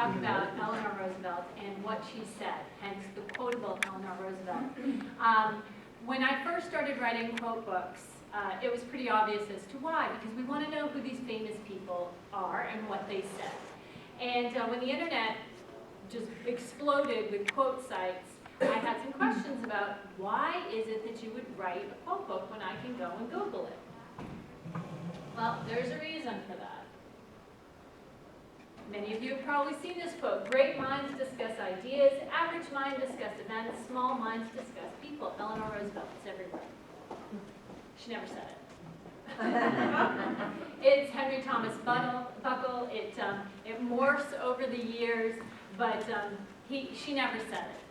talk about Eleanor Roosevelt and what she said, hence the quotable Eleanor Roosevelt. When I first started writing quote books, it was pretty obvious as to why, because we want to know who these famous people are and what they said. And when the internet just exploded with quote sites, I had some questions about why is it that you would write a quote book when I can go and Google it? Well, there's a reason for that. Many of you have probably seen this quote: great minds discuss ideas, average mind discuss events, small minds discuss people. Eleanor Roosevelt is everywhere. She never said it. It's Henry Thomas Buckle. It morphs over the years, but she never said it.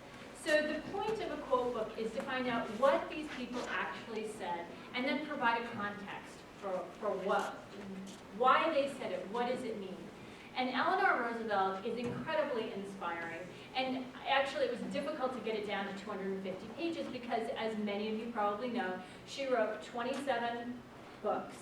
So the point of a quote book is to find out what these people actually said and then provide a context for why they said it, what does it mean. And Eleanor Roosevelt is incredibly inspiring. And actually, it was difficult to get it down to 250 pages because, as many of you probably know, she wrote 27 books.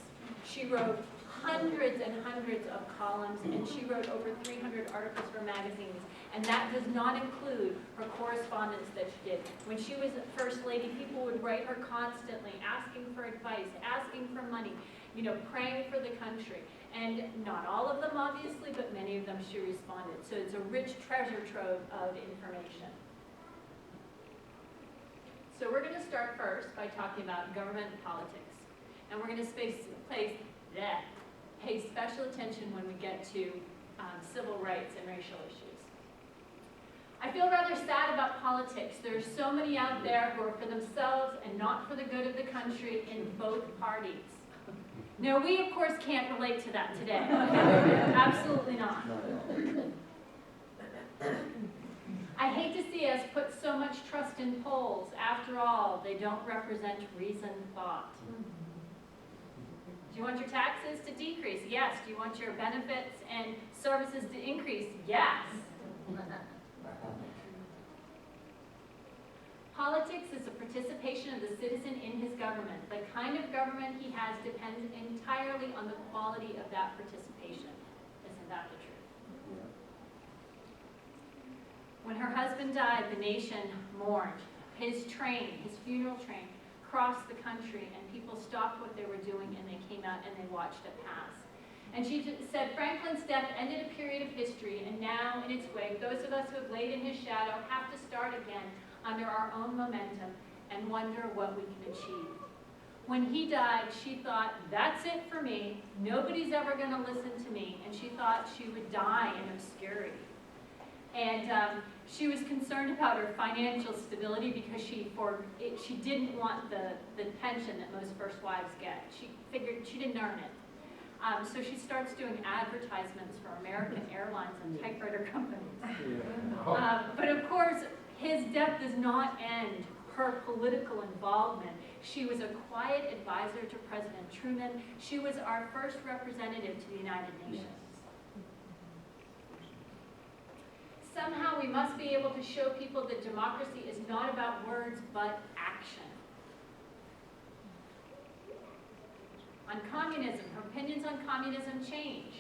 She wrote hundreds and hundreds of columns, and she wrote over 300 articles for magazines. And that does not include her correspondence that she did. When she was First Lady, people would write her constantly, asking for advice, asking for money, praying for the country. And not all of them, obviously, but many of them she responded. So it's a rich treasure trove of information. So we're going to start first by talking about government and politics. And we're going to pay special attention when we get to civil rights and racial issues. I feel rather sad about politics. There's so many out there who are for themselves and not for the good of the country in both parties. Now, we, of course, can't relate to that today. Absolutely not. I hate to see us put so much trust in polls. After all, they don't represent reasoned thought. Do you want your taxes to decrease? Yes. Do you want your benefits and services to increase? Yes. Politics is the participation of the citizen in his government. The kind of government he has depends entirely on the quality of that participation. Isn't that the truth? Yeah. When her husband died, the nation mourned. His funeral train, crossed the country, and people stopped what they were doing and they came out and they watched it pass. And she said, Franklin's death ended a period of history, and now, in its wake, those of us who have laid in his shadow have to start again under our own momentum and wonder what we can achieve. When he died, she thought, that's it for me. Nobody's ever going to listen to me. And she thought she would die in obscurity. And she was concerned about her financial stability because she didn't want the pension that most first wives get. She figured she didn't earn it. So she starts doing advertisements for American Airlines and typewriter companies. But of course, his death does not end her political involvement. She was a quiet advisor to President Truman. She was our first representative to the United Nations. Somehow we must be able to show people that democracy is not about words, but action. On communism, her opinions on communism change.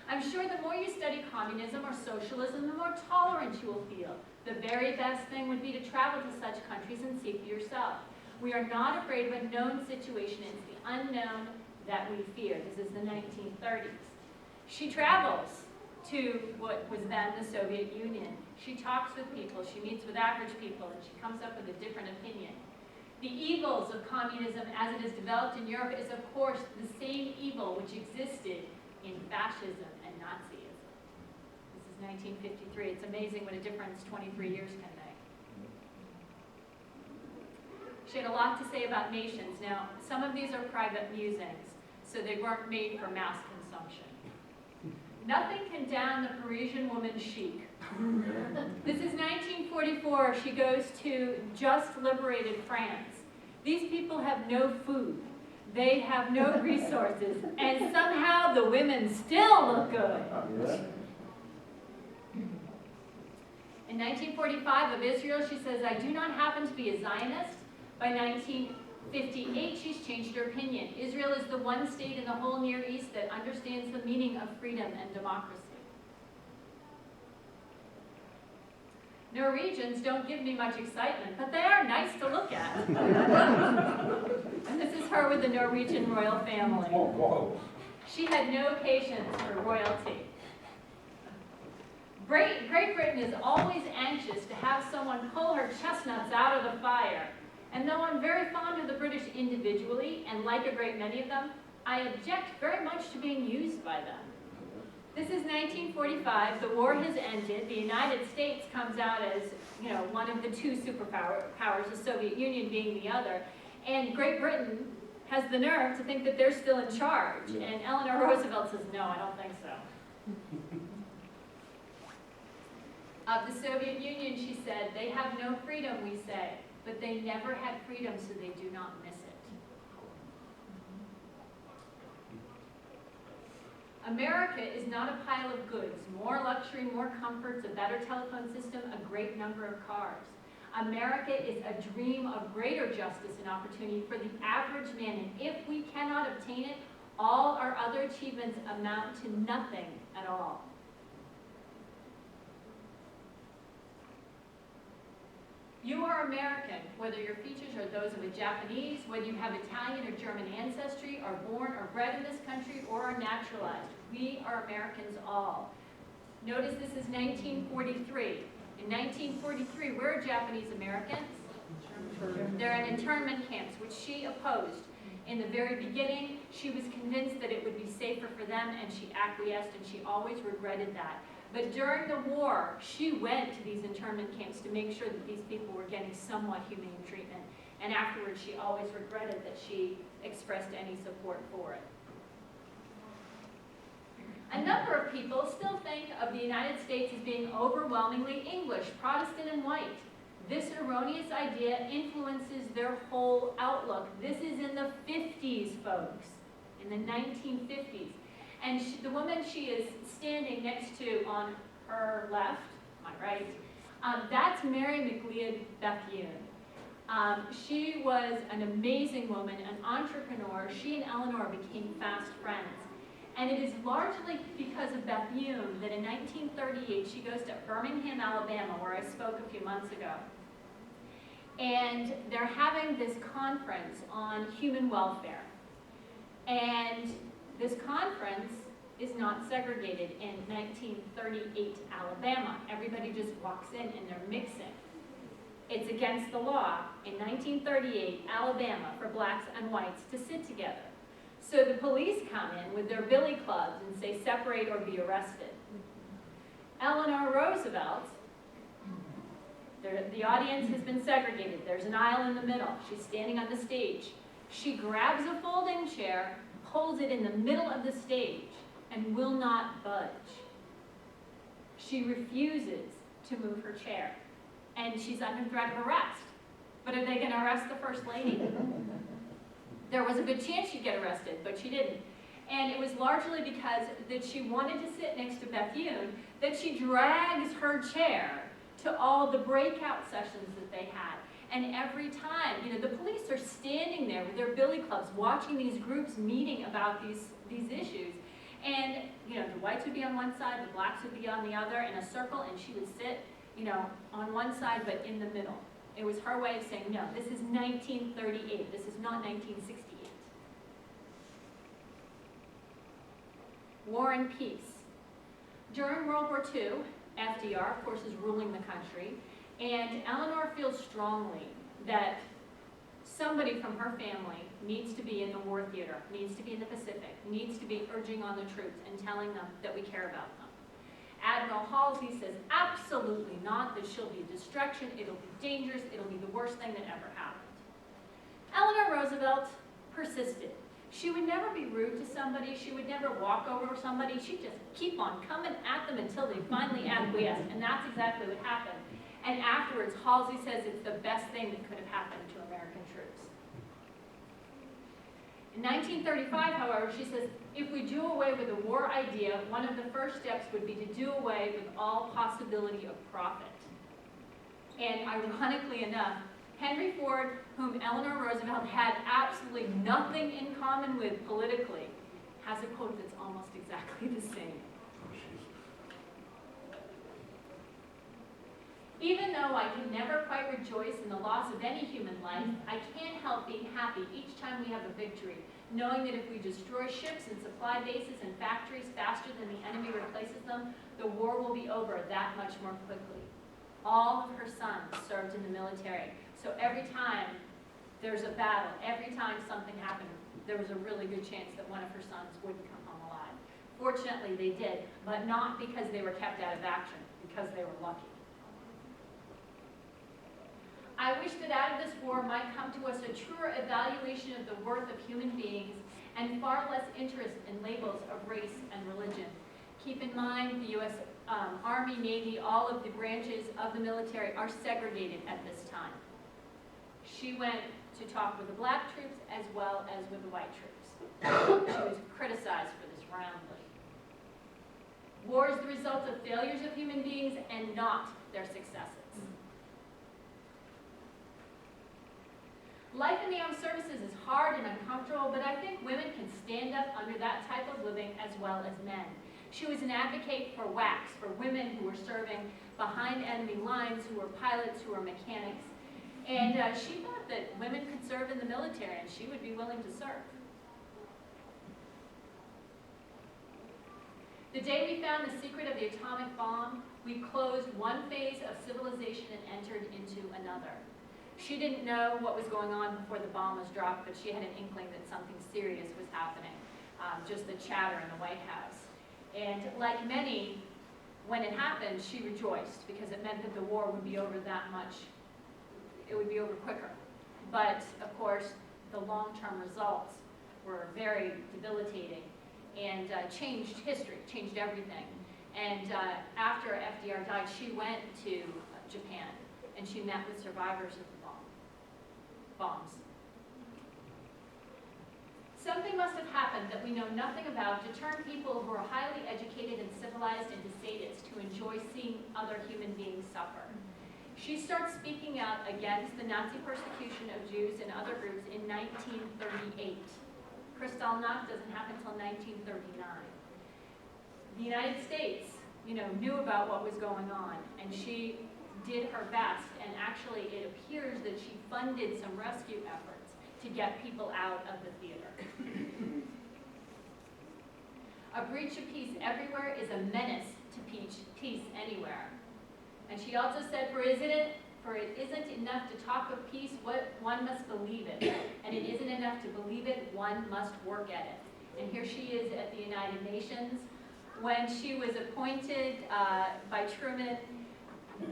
I'm sure the more you study communism or socialism, the more tolerant you will feel. The very best thing would be to travel to such countries and see for yourself. We are not afraid of a known situation. It's the unknown that we fear. This is the 1930s. She travels to what was then the Soviet Union. She talks with people. She meets with average people, and she comes up with a different opinion. The evils of communism as it is developed in Europe is, of course, the same evil which existed in fascism and Nazism. This is 1953. It's amazing what a difference 23 years can make. She had a lot to say about nations. Now, some of these are private musings, so they weren't made for mass consumption. Nothing can down the Parisian woman's chic. This is 1944. She goes to just liberated France. These people have no food. They have no resources. And somehow the women still look good. In 1945 of Israel, she says, I do not happen to be a Zionist. By 1958, she's changed her opinion. Israel is the one state in the whole Near East that understands the meaning of freedom and democracy. Norwegians don't give me much excitement, but they are nice to look at. And this is her with the Norwegian royal family. Whoa. She had no patience for royalty. Great Britain is always anxious to have someone pull her chestnuts out of the fire. And though I'm very fond of the British individually, and like a great many of them, I object very much to being used by them. This is 1945, the war has ended, the United States comes out as, one of the two superpowers, the Soviet Union being the other, and Great Britain has the nerve to think that they're still in charge. Yeah. And Eleanor Roosevelt says, no, I don't think so. Of the Soviet Union, she said, they have no freedom, we say, but they never had freedom, so they do not miss it. America is not a pile of goods, more luxury, more comforts, a better telephone system, a great number of cars. America is a dream of greater justice and opportunity for the average man, and if we cannot obtain it, all our other achievements amount to nothing at all. You are American, whether your features are those of a Japanese, whether you have Italian or German ancestry, are born or bred in this country, or are naturalized. We are Americans all. Notice this is 1943. In 1943, where are Japanese Americans? They're in internment camps, which she opposed. In the very beginning, she was convinced that it would be safer for them, and she acquiesced, and she always regretted that. But during the war, she went to these internment camps to make sure that these people were getting somewhat humane treatment. And afterwards, she always regretted that she expressed any support for it. A number of people still think of the United States as being overwhelmingly English, Protestant, and white. This erroneous idea influences their whole outlook. This is in the 50s, folks, in the 1950s. And the woman she is standing next to on her left, my right, that's Mary Mcleod Bethune. She was an amazing woman, an entrepreneur. She and Eleanor became fast friends. And it is largely because of Bethune that in 1938 she goes to Birmingham, Alabama, where I spoke a few months ago. And they're having this conference on human welfare. And this conference is not segregated in 1938 Alabama. Everybody just walks in and they're mixing. It's against the law in 1938 Alabama for blacks and whites to sit together. So the police come in with their billy clubs and say separate or be arrested. Eleanor Roosevelt, the audience has been segregated. There's an aisle in the middle. She's standing on the stage. She grabs a folding chair, holds it in the middle of the stage, and will not budge. She refuses to move her chair. And she's under threat of arrest. But are they going to arrest the First Lady? There was a good chance she'd get arrested, but she didn't. And it was largely because that she wanted to sit next to Bethune that she drags her chair to all the breakout sessions that they had. And every time, the police are standing there with their billy clubs watching these groups meeting about these issues. And, the whites would be on one side, the blacks would be on the other in a circle, and she would sit, on one side but in the middle. It was her way of saying, no, this is 1938. This is not 1968. War and peace. During World War II, FDR, of course, is ruling the country, and Eleanor feels strongly that somebody from her family needs to be in the war theater, needs to be in the Pacific, needs to be urging on the troops and telling them that we care about them. Admiral Halsey says, absolutely not, that she'll be a distraction, it'll be dangerous, it'll be the worst thing that ever happened. Eleanor Roosevelt persisted. She would never be rude to somebody, she would never walk over somebody, she'd just keep on coming at them until they finally acquiesced, and that's exactly what happened. And afterwards, Halsey says it's the best thing that could have happened to American troops. In 1935, however, she says, if we do away with the war idea, one of the first steps would be to do away with all possibility of profit. And ironically enough, Henry Ford, whom Eleanor Roosevelt had absolutely nothing in common with politically, has a quote that's almost exactly the same. Even though I can never quite rejoice in the loss of any human life, I can't help being happy each time we have a victory, knowing that if we destroy ships and supply bases and factories faster than the enemy replaces them, the war will be over that much more quickly. All of her sons served in the military, so every time there's a battle, every time something happened, there was a really good chance that one of her sons wouldn't come home alive. Fortunately, they did, but not because they were kept out of action, because they were lucky. I wish that out of this war might come to us a truer evaluation of the worth of human beings and far less interest in labels of race and religion. Keep in mind the U.S. Army, Navy, all of the branches of the military are segregated at this time. She went to talk with the black troops as well as with the white troops. She was criticized for this roundly. War is the result of failures of human beings and not their successes. Life in the armed services is hard and uncomfortable, but I think women can stand up under that type of living as well as men. She was an advocate for WACs, for women who were serving behind enemy lines, who were pilots, who were mechanics. And she thought that women could serve in the military, and she would be willing to serve. The day we found the secret of the atomic bomb, we closed one phase of civilization and entered into another. She didn't know what was going on before the bomb was dropped, but she had an inkling that something serious was happening, just the chatter in the White House. And like many, when it happened, she rejoiced because it meant that the war would be over that much, it would be over quicker. But of course, the long-term results were very debilitating and changed history, changed everything. And after FDR died, she went to Japan and she met with survivors of the bombs. Something must have happened that we know nothing about to turn people who are highly educated and civilized into sadists to enjoy seeing other human beings suffer. She starts speaking out against the Nazi persecution of Jews and other groups in 1938. Kristallnacht doesn't happen until 1939. The United States, knew about what was going on, and she did her best, and actually it appears that she funded some rescue efforts to get people out of the theater. A breach of peace everywhere is a menace to peace anywhere. And she also said, for it isn't enough to talk of peace, one must believe it. And it isn't enough to believe it, one must work at it. And here she is at the United Nations. When she was appointed by Truman,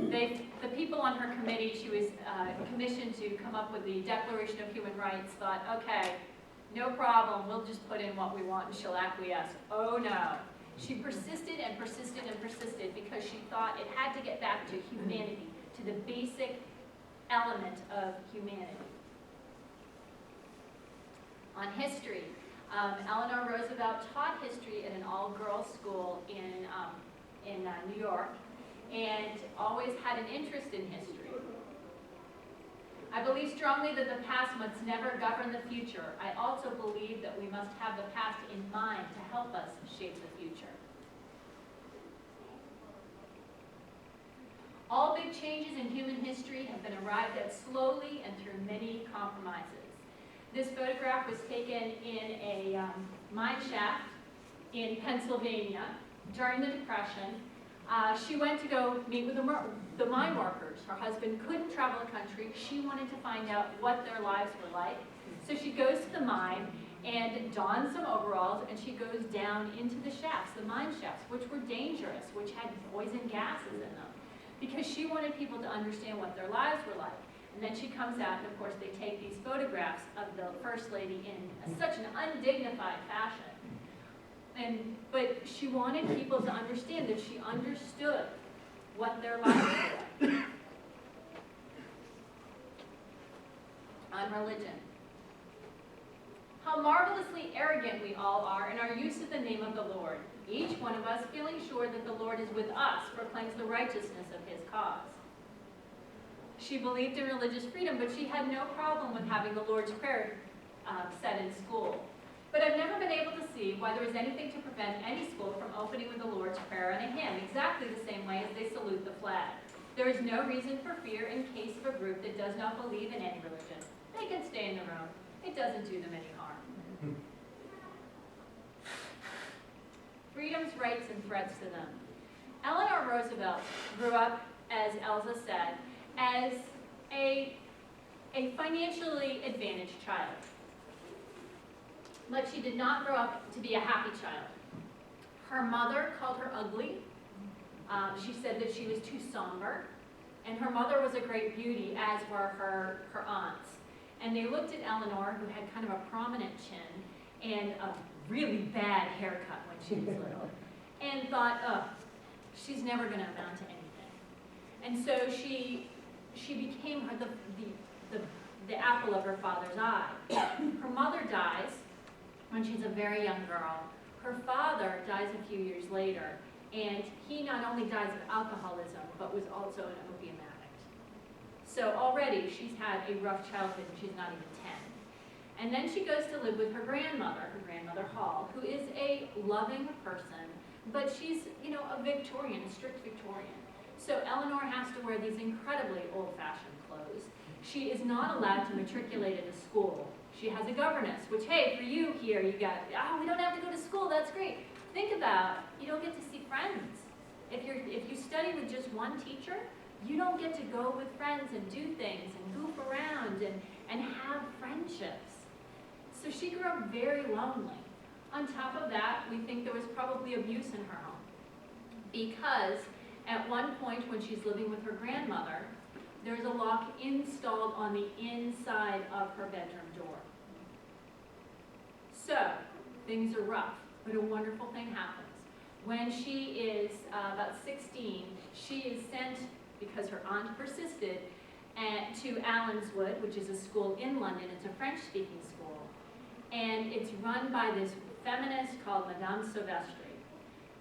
the people on her committee, she was commissioned to come up with the Declaration of Human Rights, thought, okay, no problem, we'll just put in what we want and she'll acquiesce. Oh no. She persisted and persisted and persisted because she thought it had to get back to humanity, to the basic element of humanity. On history, Eleanor Roosevelt taught history at an all-girls school in New York, and always had an interest in history. I believe strongly that the past must never govern the future. I also believe that we must have the past in mind to help us shape the future. All big changes in human history have been arrived at slowly and through many compromises. This photograph was taken in a mine shaft in Pennsylvania during the Depression. She went to go meet with the mine workers. Her husband couldn't travel the country. She wanted to find out what their lives were like. So she goes to the mine and dons some overalls, and she goes down into the shafts, the mine shafts, which were dangerous, which had poison gases in them, because she wanted people to understand what their lives were like. And then she comes out, and of course they take these photographs of the First Lady in such an undignified fashion. But she wanted people to understand that she understood what their lives were like. On religion. How marvelously arrogant we all are in our use of the name of the Lord. Each one of us, feeling sure that the Lord is with us, proclaims the righteousness of his cause. She believed in religious freedom, but she had no problem with having the Lord's Prayer said in school. But I've never been able to see why there is anything to prevent any school from opening with the Lord's Prayer and a hymn, exactly the same way as they salute the flag. There is no reason for fear in case of a group that does not believe in any religion. They can stay in the room. It doesn't do them any harm. Freedom's rights and threats to them. Eleanor Roosevelt grew up, as Elsa said, as a financially advantaged child. But she did not grow up to be a happy child. Her mother called her ugly. She said that she was too somber. And her mother was a great beauty, as were her aunts. And they looked at Eleanor, who had kind of a prominent chin and a really bad haircut when she was little, and thought, oh, she's never going to amount to anything. And so she became the apple of her father's eye. Her mother dies when she's a very young girl. Her father dies a few years later, and he not only dies of alcoholism, but was also an opium addict. So already she's had a rough childhood, and she's not even 10. And then she goes to live with her grandmother Hall, who is a loving person, but she's, a Victorian, a strict Victorian. So Eleanor has to wear these incredibly old-fashioned clothes. She is not allowed to matriculate at a school. She has a governess, which, hey, for you here, we don't have to go to school, that's great. Think about, you don't get to see friends. If you study with just one teacher, you don't get to go with friends and do things and goof around and have friendships. So she grew up very lonely. On top of that, we think there was probably abuse in her home, because at one point when she's living with her grandmother, there's a lock installed on the inside of her bedroom door. So things are rough, but a wonderful thing happens. When she is about 16, she is sent, because her aunt persisted, to Allenswood, which is a school in London. It's a French-speaking school. And it's run by this feminist called Madame Silvestri.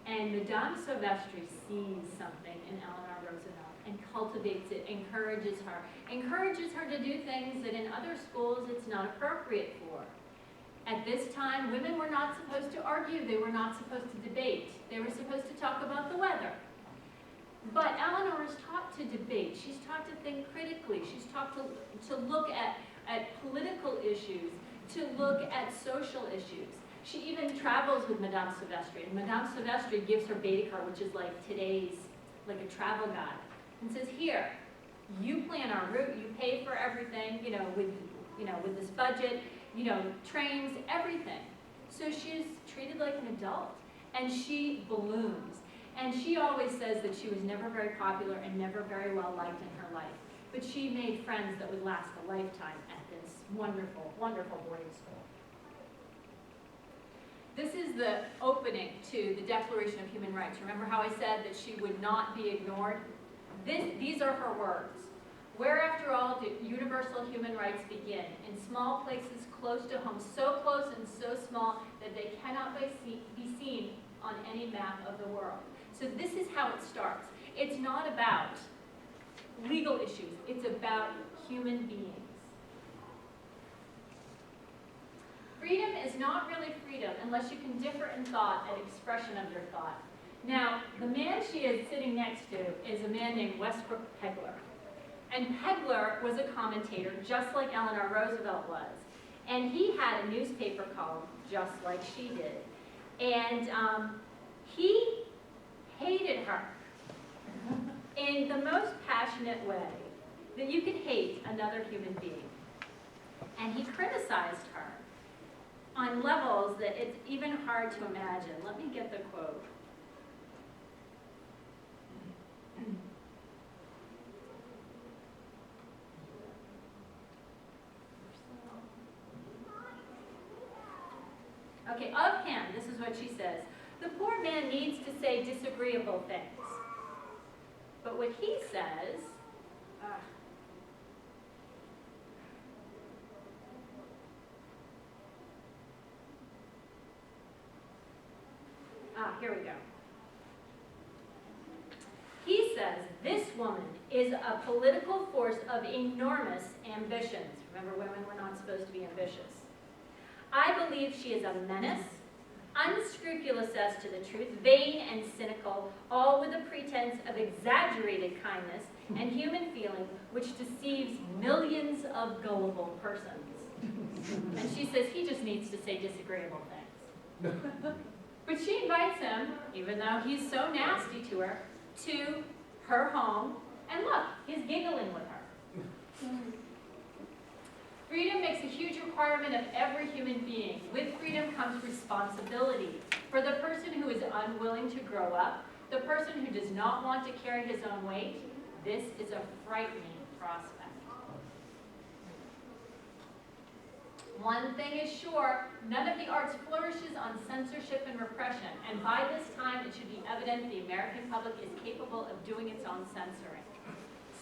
And Madame Silvestri sees something in Eleanor Roosevelt and cultivates it, encourages her to do things that in other schools it's not appropriate for. At this time, women were not supposed to argue. They were not supposed to debate. They were supposed to talk about the weather. But Eleanor is taught to debate. She's taught to think critically. She's taught to look at political issues, to look at social issues. She even travels with Madame Silvestri, and Madame Silvestri gives her Baedeker, which is like today's, like a travel guide, and says, here, you plan our route, you pay for everything, with this budget, trains, everything. So she's treated like an adult, and she blooms. And she always says that she was never very popular and never very well liked in her life. But she made friends that would last a lifetime at this wonderful, wonderful boarding school. This is the opening to the Declaration of Human Rights. Remember how I said that she would not be ignored? These are her words. Where, after all, do universal human rights begin? In small places close to home, so close and so small that they cannot be seen on any map of the world. So this is how it starts. It's not about legal issues. It's about human beings. Freedom is not really freedom unless you can differ in thought and expression of your thought. Now, the man she is sitting next to is a man named Westbrook Pegler. And Pegler was a commentator just like Eleanor Roosevelt was. And he had a newspaper called Just Like She Did. And he hated her in the most passionate way that you could hate another human being. And he criticized her on levels that it's even hard to imagine. Let me get the quote. Okay, of him, this is what she says. The poor man needs to say disagreeable things. But what he says, here we go. He says, this woman is a political force of enormous ambitions. Remember, women were not supposed to be ambitious. I believe she is a menace. unscrupulous as to the truth, vain and cynical, all with a pretense of exaggerated kindness and human feeling, which deceives millions of gullible persons. And she says he just needs to say disagreeable things. But she invites him, even though he's so nasty to her home, and look, he's giggling with her. Freedom makes a huge requirement of every human being. With freedom comes responsibility. For the person who is unwilling to grow up, the person who does not want to carry his own weight, this is a frightening prospect. One thing is sure, none of the arts flourishes on censorship and repression, and by this time it should be evident the American public is capable of doing its own censoring.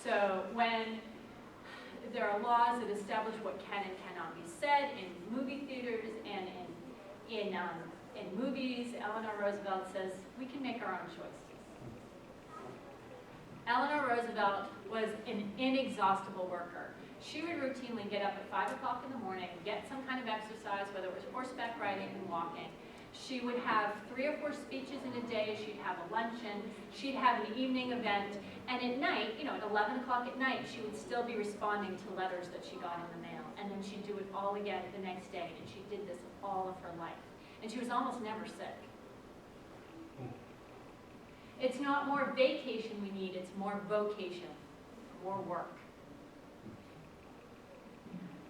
So when there are laws that establish what can and cannot be said in movie theaters and in movies, Eleanor Roosevelt says, we can make our own choices. Eleanor Roosevelt was an inexhaustible worker. She would routinely get up at 5 o'clock in the morning, get some kind of exercise, whether it was horseback riding and walking. She would have 3 or 4 speeches in a day. She'd have a luncheon. She'd have an evening event. And at night, at 11 o'clock at night, she would still be responding to letters that she got in the mail. And then she'd do it all again the next day. And she did this all of her life. And she was almost never sick. It's not more vacation we need, it's more vocation, more work.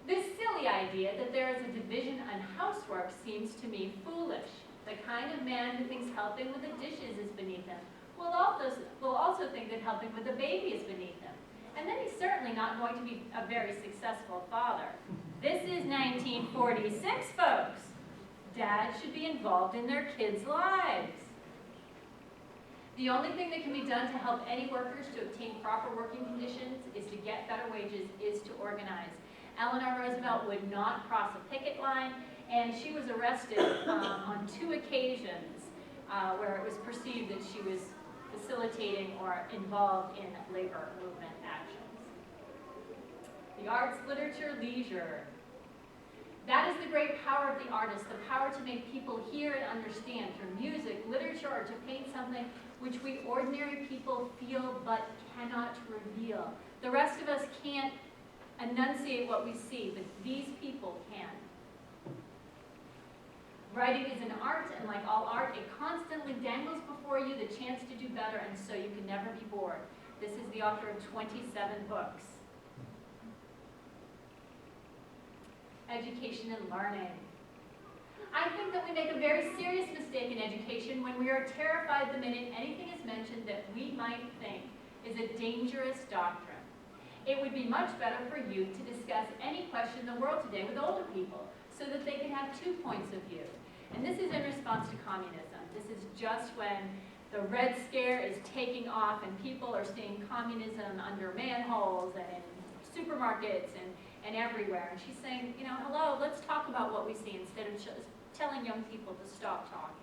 This silly idea that there is a division on housework seems to me foolish. The kind of man who thinks helping with the dishes is beneath him will also think that helping with the baby is beneath him. And then he's certainly not going to be a very successful father. This is 1946, folks. Dads should be involved in their kids' lives. The only thing that can be done to help any workers to obtain proper working conditions is to get better wages, is to organize. Eleanor Roosevelt would not cross a picket line, and she was arrested on 2 occasions where it was perceived that she was facilitating or involved in labor movement actions. The arts, literature, leisure. That is the great power of the artist, the power to make people hear and understand through music, literature, or to paint something which we ordinary people feel but cannot reveal. The rest of us can't enunciate what we see, but these people can. Writing is an art, and like all art, it constantly dangles before you the chance to do better, and so you can never be bored. This is the author of 27 books. Education and learning. I think that we make a very serious mistake in education when we are terrified the minute anything is mentioned that we might think is a dangerous doctrine. It would be much better for youth to discuss any question in the world today with older people so that they can have 2 points of view. And this is in response to communism. This is just when the Red Scare is taking off and people are seeing communism under manholes and in supermarkets and everywhere. And she's saying, hello, let's talk about what we see instead of just telling young people to stop talking.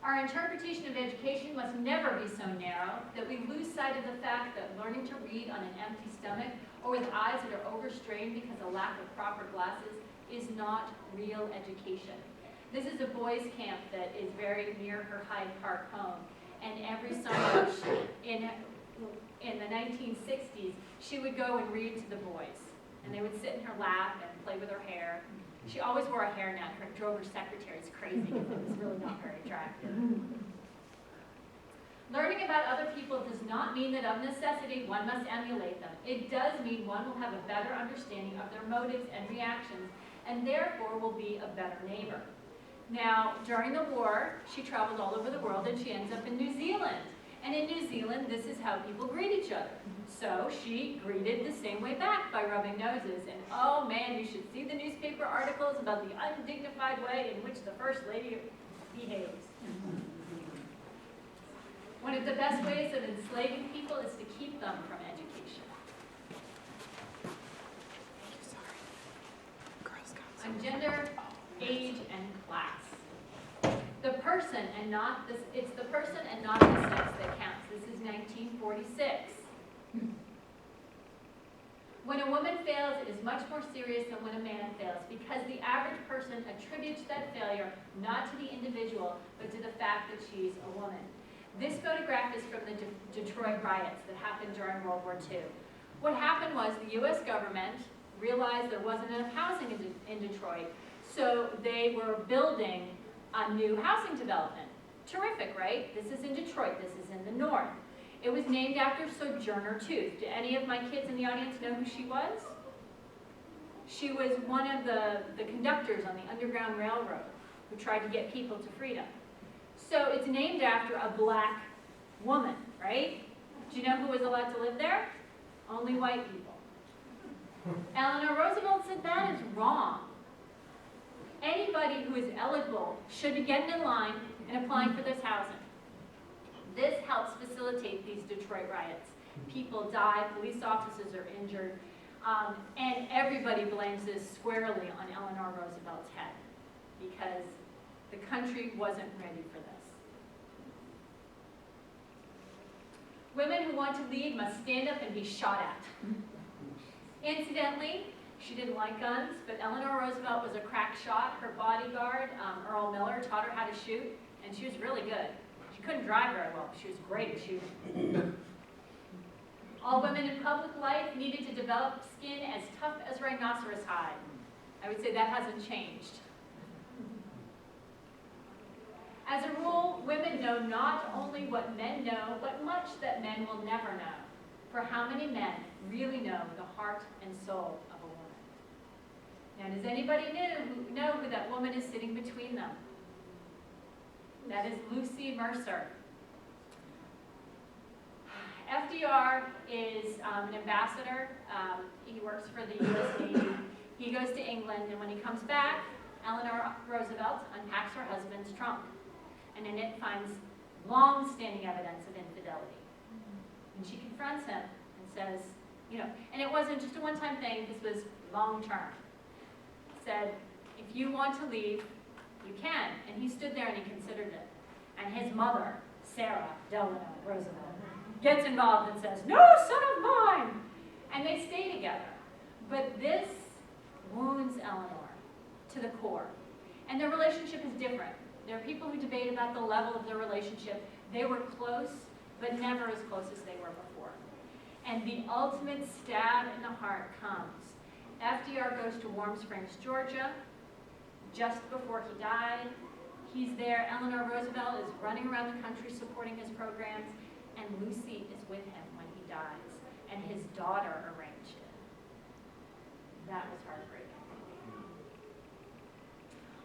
Our interpretation of education must never be so narrow that we lose sight of the fact that learning to read on an empty stomach or with eyes that are overstrained because of lack of proper glasses is not real education. This is a boys' camp that is very near her Hyde Park home, and every summer in the 1960s, she would go and read to the boys, and they would sit in her lap and play with her hair. She always wore a hairnet. It drove her secretaries crazy because it was really not very attractive. Learning about other people does not mean that of necessity one must emulate them. It does mean one will have a better understanding of their motives and reactions, and therefore will be a better neighbor. Now, during the war, she traveled all over the world, and she ends up in New Zealand. And in New Zealand, this is how people greet each other. So she greeted the same way back by rubbing noses. And oh man, you should see the newspaper articles about the undignified way in which the First Lady behaves. One of the best ways of enslaving people is to keep them from education. On gender, age, and class. The person and not this, it's the person and not the sex that counts. This is 1946. When a woman fails, it is much more serious than when a man fails, because the average person attributes that failure not to the individual, but to the fact that she's a woman. This photograph is from the Detroit riots that happened during World War II. What happened was the US government realized there wasn't enough housing in Detroit, so they were building a new housing development. Terrific, right? This is in Detroit, this is in the north. It was named after Sojourner Truth. Do any of my kids in the audience know who she was? She was one of the conductors on the Underground Railroad who tried to get people to freedom. So it's named after a black woman, right? Do you know who was allowed to live there? Only white people. Eleanor Roosevelt said that is wrong. Anybody who is eligible should be getting in line and applying for this housing. This helps facilitate these Detroit riots. People die, police officers are injured, and everybody blames this squarely on Eleanor Roosevelt's head because the country wasn't ready for this. Women who want to lead must stand up and be shot at. Incidentally, she didn't like guns, but Eleanor Roosevelt was a crack shot. Her bodyguard, Earl Miller, taught her how to shoot, and she was really good. She couldn't drive very well, but she was great at shooting. All women in public life needed to develop skin as tough as rhinoceros hide. I would say that hasn't changed. As a rule, women know not only what men know, but much that men will never know. For how many men really know the heart and soul of a woman? Now, does anybody know who that woman is sitting between them? That is Lucy Mercer. FDR is an ambassador. He works for the U.S. Navy. He goes to England, and when he comes back, Eleanor Roosevelt unpacks her husband's trunk, and in it finds long-standing evidence of infidelity. And she confronts him and says, and it wasn't just a one-time thing, this was long-term. Said, if you want to leave, you can. And he stood there and he considered it. And his mother, Sarah Delano Roosevelt, gets involved and says, no son of mine! And they stay together. But this wounds Eleanor to the core. And their relationship is different. There are people who debate about the level of their relationship. They were close, but never as close as they were before. And the ultimate stab in the heart comes. FDR goes to Warm Springs, Georgia, just before he died. He's there. Eleanor Roosevelt is running around the country supporting his programs, and Lucy is with him when he dies, and his daughter arranged it. That was heartbreaking.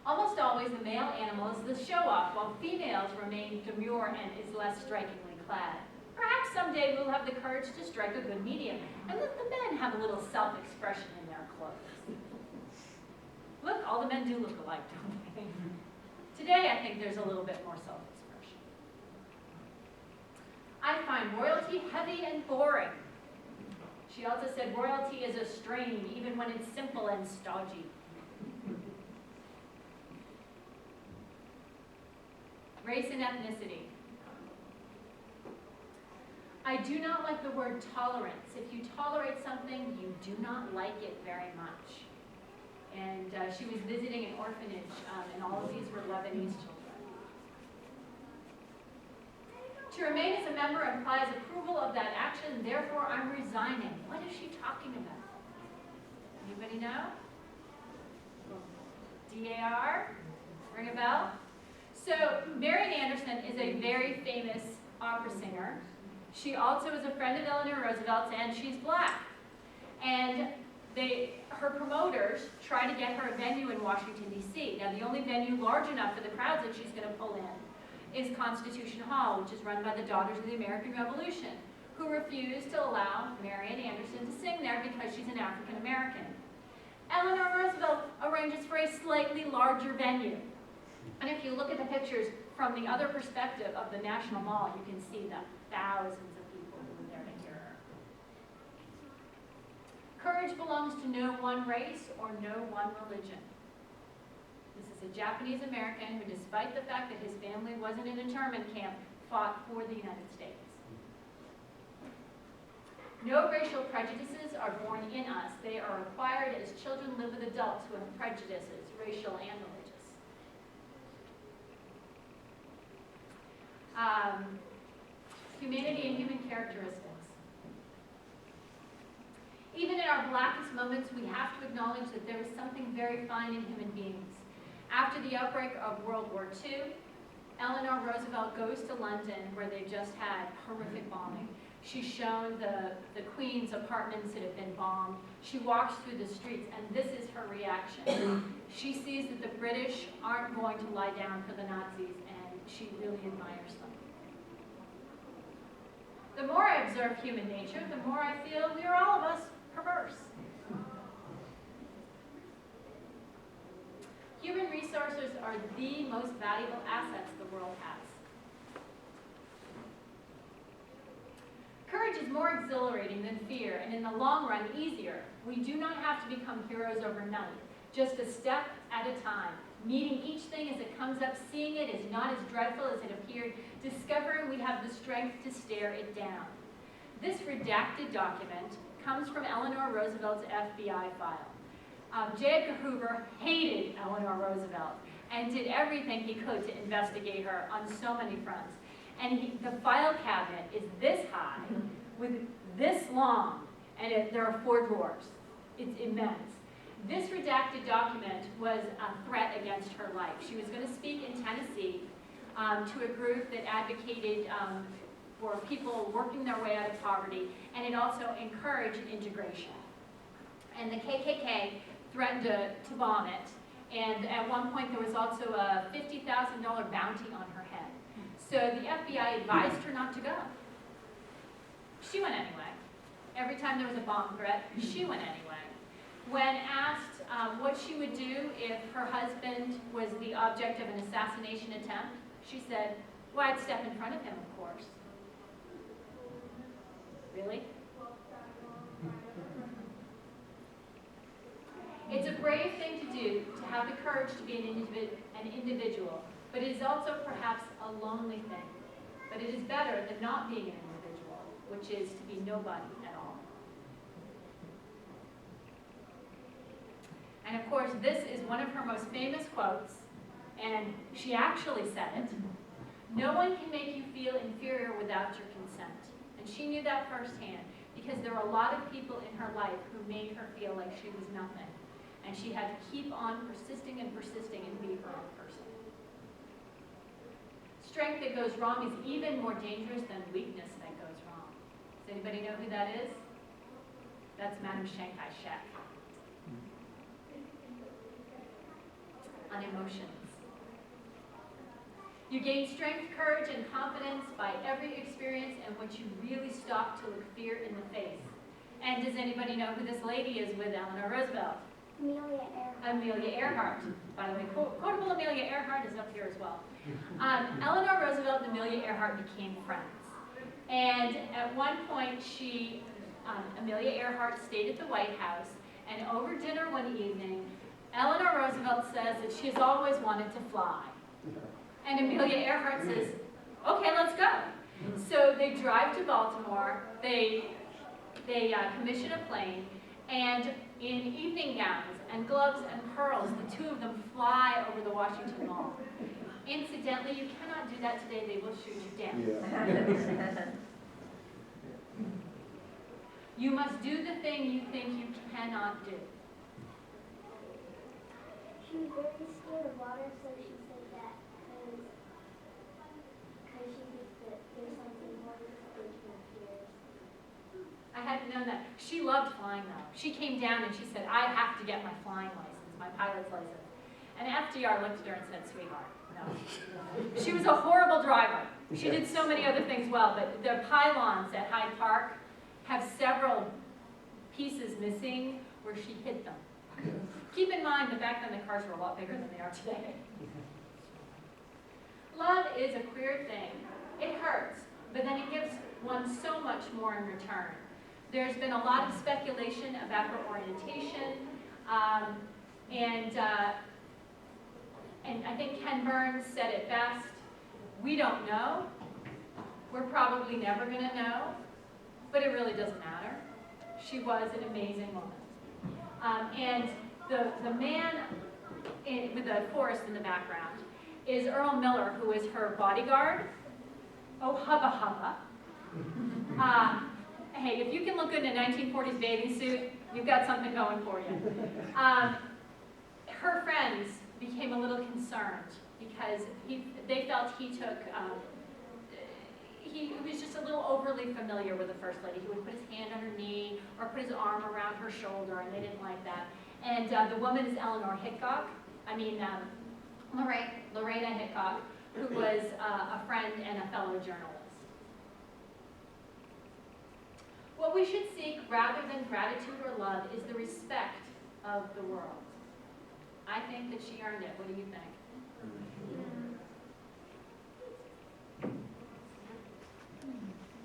Almost always the male animal is the show-off, while females remain demure and is less strikingly clad. Perhaps someday we'll have the courage to strike a good medium and let the men have a little self-expression in their clothes. Look, all the men do look alike, don't they? Today, I think there's a little bit more self-expression. I find royalty heavy and boring. She also said royalty is a strain, even when it's simple and stodgy. Race and ethnicity. I do not like the word tolerance. If you tolerate something, you do not like it very much. And she was visiting an orphanage, and all of these were Lebanese children. To remain as a member implies approval of that action, therefore I'm resigning. What is she talking about? Anybody know? DAR? Ring a bell? So Marian Anderson is a very famous opera singer. She also is a friend of Eleanor Roosevelt's, and she's black. And her promoters try to get her a venue in Washington, D.C. Now, the only venue large enough for the crowds that she's going to pull in is Constitution Hall, which is run by the Daughters of the American Revolution, who refuse to allow Marian Anderson to sing there because she's an African American. Eleanor Roosevelt arranges for a slightly larger venue. And if you look at the pictures from the other perspective of the National Mall, you can see the thousands of people who were there to hear her. Courage belongs to no one race or no one religion. This is a Japanese American who, despite the fact that his family was in an internment camp, fought for the United States. No racial prejudices are born in us. They are acquired as children live with adults who have prejudices, racial and religious. Humanity and human characteristics. Even in our blackest moments, we have to acknowledge that there is something very fine in human beings. After the outbreak of World War II, Eleanor Roosevelt goes to London, where they just had horrific bombing. She's shown the Queen's apartments that have been bombed. She walks through the streets, and this is her reaction. She sees that the British aren't going to lie down for the Nazis, and she really admires them. The more I observe human nature, the more I feel we are all of us perverse. Human resources are the most valuable assets the world has. Courage is more exhilarating than fear, and in the long run, easier. We do not have to become heroes overnight, just a step at a time. Meeting each thing as it comes up, seeing it is not as dreadful as it appeared, discovering we have the strength to stare it down. This redacted document comes from Eleanor Roosevelt's FBI file. J. Edgar Hoover hated Eleanor Roosevelt and did everything he could to investigate her on so many fronts. And the file cabinet is this high, with this long, and there are 4 drawers. It's immense. This redacted document was a threat against her life. She was going to speak in Tennessee to a group that advocated for people working their way out of poverty, and it also encouraged integration. And the KKK threatened to bomb it, and at one point there was also a $50,000 bounty on her head. So the FBI advised her not to go. She went anyway. Every time there was a bomb threat, she went anyway. When asked what she would do if her husband was the object of an assassination attempt, she said, well, I'd step in front of him, of course. Really? It's a brave thing to do, to have the courage to be an individual, but it is also perhaps a lonely thing. But it is better than not being an individual, which is to be nobody at all. And of course, this is one of her most famous quotes, and she actually said it. No one can make you feel inferior without your consent. And she knew that firsthand, because there were a lot of people in her life who made her feel like she was nothing. And she had to keep on persisting and persisting and be her own person. Strength that goes wrong is even more dangerous than weakness that goes wrong. Does anybody know who that is? That's Madame Shanghai Shek. On emotions. You gain strength, courage, and confidence by every experience in which you really stop to look fear in the face. And does anybody know who this lady is with Eleanor Roosevelt? Amelia Earhart. Amelia Earhart. By the way, Quotable Amelia Earhart is up here as well. Eleanor Roosevelt and Amelia Earhart became friends. And at one point, Amelia Earhart stayed at the White House, and over dinner one evening, Eleanor Roosevelt says that she has always wanted to fly. And Amelia Earhart says, okay, let's go. So they drive to Baltimore, they commission a plane, and in evening gowns and gloves and pearls, the two of them fly over the Washington Mall. Incidentally, you cannot do that today, they will shoot you down. Yeah. You must do the thing you think you cannot do. She was very scared of water, so she said that because she thinks that there's something more that she fears. I hadn't known that. She loved flying though. She came down and she said, I have to get my flying license, my pilot's license. And FDR looked at her and said, sweetheart, no. She was a horrible driver. She did so many other things well, but the pylons at Hyde Park have several pieces missing where she hid them. Keep in mind that back then the cars were a lot bigger than they are today. Love is a queer thing. It hurts, but then it gives one so much more in return. There's been a lot of speculation about her orientation, and I think Ken Burns said it best, we don't know. We're probably never going to know. but it really doesn't matter. She was an amazing woman. And the man with the forest in the background is Earl Miller, who is her bodyguard. Oh, hubba hubba. Hey, if you can look good in a 1940s bathing suit, you've got something going for you. Her friends became a little concerned because they felt he was just a little overly familiar with the First Lady. He would put his hand on her knee or put his arm around her shoulder, and they didn't like that. And the woman is Eleanor Lorena Hickok, who was a friend and a fellow journalist. What we should seek rather than gratitude or love is the respect of the world. I think that she earned it. What do you think?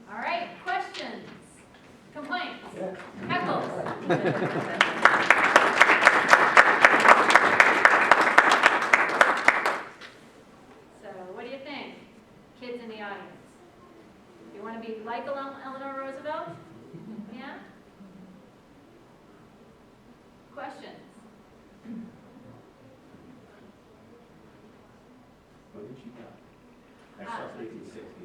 All right, questions, complaints, heckles. So, what do you think, kids in the audience? You want to be like Eleanor Roosevelt? Yeah? Questions? What did you got? I saw 1860.